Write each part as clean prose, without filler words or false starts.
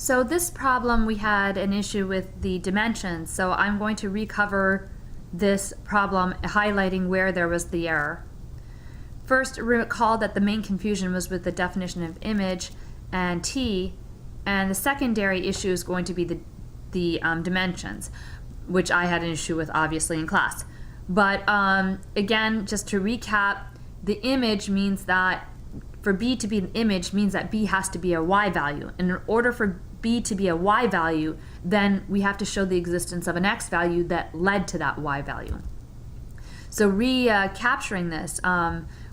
So this problem we had an issue with the dimensions, so I'm going to recover this problem highlighting where there was the error. First, recall that the main confusion was with the definition of image and t, and the secondary issue is going to be the dimensions, which I had an issue with obviously in class. But again, just to recap, the image means that for b to be an image means that b has to be a y value. And in order for b to be a y value, then we have to show the existence of an x value that led to that y value. So recapturing this,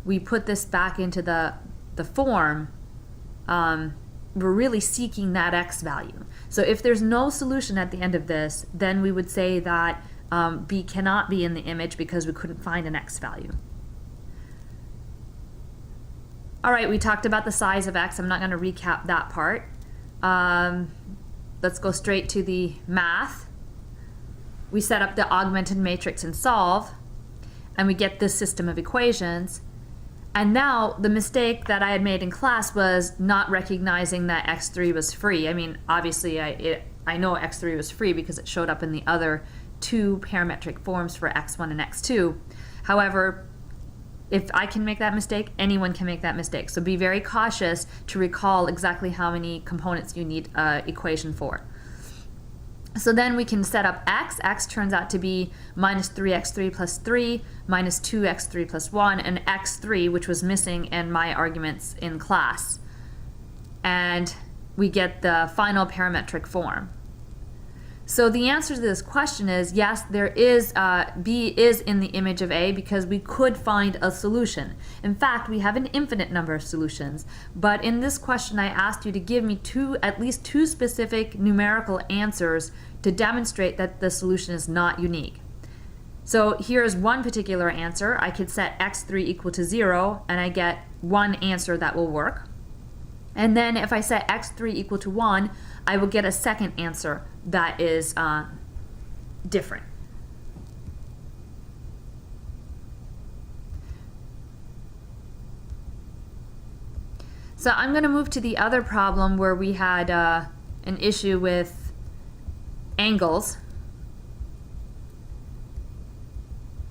we put this back into the form. We're really seeking that x value. So if there's no solution at the end of this, then we would say that b cannot be in the image because we couldn't find an x value. All right, we talked about the size of x. I'm not going to recap that part. Let's go straight to the math. We set up the augmented matrix and solve, and we get this system of equations. And now the mistake that I had made in class was not recognizing that x3 was free. I mean, obviously I know x3 was free because it showed up in the other two parametric forms for x1 and x2. However, if I can make that mistake, anyone can make that mistake. So be very cautious to recall exactly how many components you need equation for. So then we can set up x. X turns out to be minus 3x3 plus 3, minus 2x3 plus 1, and x3, which was missing in my arguments in class. And we get the final parametric form. So the answer to this question is yes, there is, b is in the image of a because we could find a solution. In fact, we have an infinite number of solutions. But in this question, I asked you to give me at least two specific numerical answers to demonstrate that the solution is not unique. So here's one particular answer. I could set x3 equal to 0, and I get one answer that will work. And then if I set x3 equal to 1, I will get a second answer that is different. So I'm going to move to the other problem where we had an issue with angles.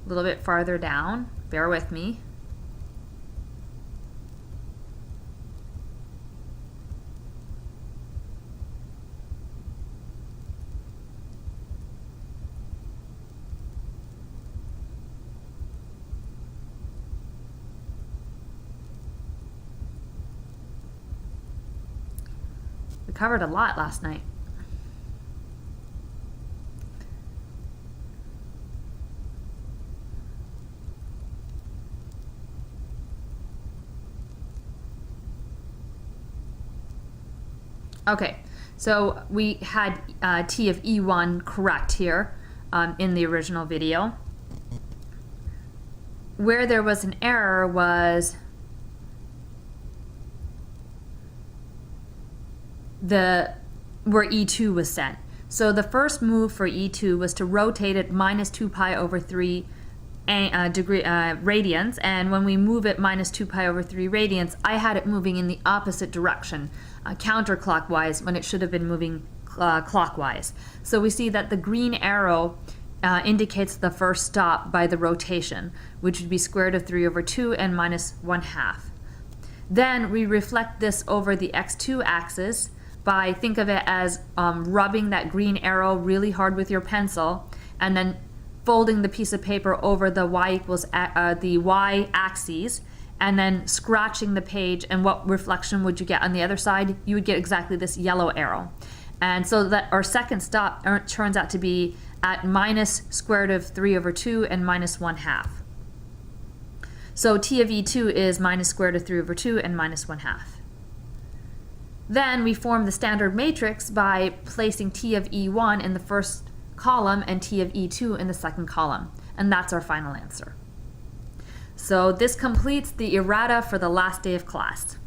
A little bit farther down, bear with me. We covered a lot last night. Okay, so we had t of E1 correct here in the original video. Where there was an error was where E2 was set. So the first move for E2 was to rotate it minus 2 pi over 3 radians, and when we move it minus 2 pi over 3 radians, I had it moving in the opposite direction, counterclockwise, when it should have been moving clockwise. So we see that the green arrow indicates the first stop by the rotation, which would be square root of 3 over 2 and minus 1/2. Then we reflect this over the x2 axis by, think of it as rubbing that green arrow really hard with your pencil, and then folding the piece of paper over the the y axis, and then scratching the page. And what reflection would you get on the other side? You would get exactly this yellow arrow. And so that our second stop turns out to be at minus square root of 3 over 2 and minus 1/2. So t of E2 is minus square root of 3 over 2 and minus 1/2. Then we form the standard matrix by placing t of E1 in the first column and t of E2 in the second column. And that's our final answer. So this completes the errata for the last day of class.